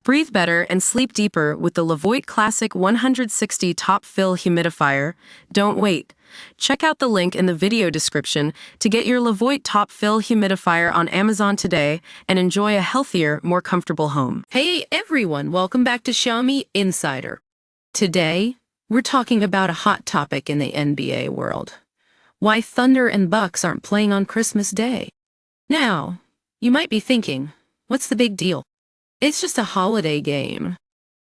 Breathe better and sleep deeper with the Levoit Classic 160 Top Fill Humidifier. Don't wait. Check out the link in the video description to get your Levoit Top Fill Humidifier on Amazon today and enjoy a healthier, more comfortable home. Hey everyone, welcome back to Xiaomi Insider. Today, we're talking about a hot topic in the NBA world. Why Thunder and Bucks aren't playing on Christmas Day. Now, you might be thinking, what's the big deal? It's just a holiday game.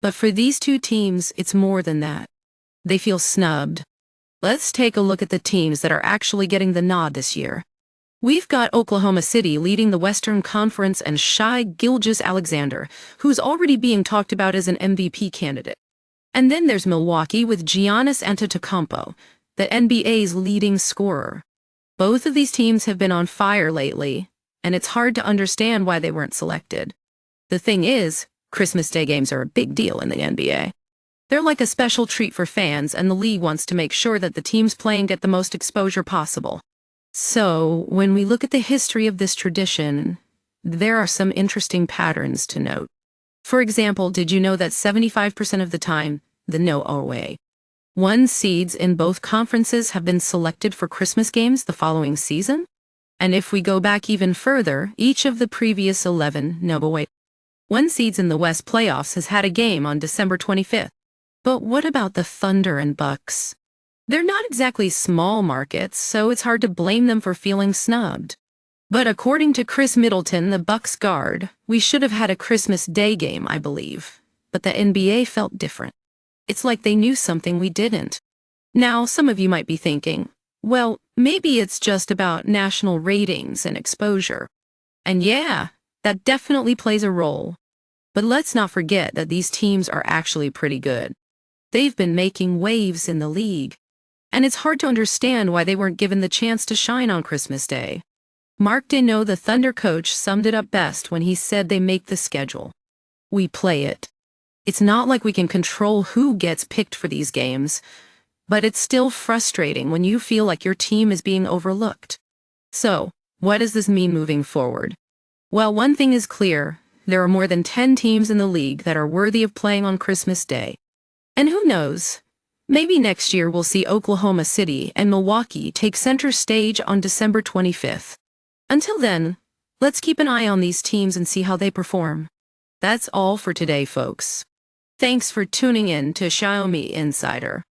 But for these two teams, it's more than that. They feel snubbed. Let's take a look at the teams that are actually getting the nod this year. We've got Oklahoma City leading the Western Conference and Shai Gilgeous-Alexander, who's already being talked about as an MVP candidate. And then there's Milwaukee with Giannis Antetokounmpo, the NBA's leading scorer. Both of these teams have been on fire lately, and it's hard to understand why they weren't selected. The thing is, Christmas Day games are a big deal in the NBA. They're like a special treat for fans, and the league wants to make sure that the teams playing get the most exposure possible. So, when we look at the history of this tradition, there are some interesting patterns to note. For example, did you know that 75% of the time, the no-away one seeds in both conferences have been selected for Christmas games the following season? And if we go back even further, each of the previous 11 no-away one seeds in the West playoffs has had a game on December 25th. But what about the Thunder and Bucks? They're not exactly small markets, so it's hard to blame them for feeling snubbed. But according to Chris Middleton, the Bucks guard, we should have had a Christmas Day game, I believe. But the NBA felt different. It's like they knew something we didn't. Now, some of you might be thinking, well, maybe it's just about national ratings and exposure. And yeah, that definitely plays a role. But let's not forget that these teams are actually pretty good. They've been making waves in the league. And it's hard to understand why they weren't given the chance to shine on Christmas Day. Mark Deneau, the Thunder coach, summed it up best when he said they make the schedule. We play it. It's not like we can control who gets picked for these games, but it's still frustrating when you feel like your team is being overlooked. So, what does this mean moving forward? Well, one thing is clear. There are more than 10 teams in the league that are worthy of playing on Christmas Day. And who knows? Maybe next year we'll see Oklahoma City and Milwaukee take center stage on December 25th. Until then, let's keep an eye on these teams and see how they perform. That's all for today, folks. Thanks for tuning in to Xiaomi Insider.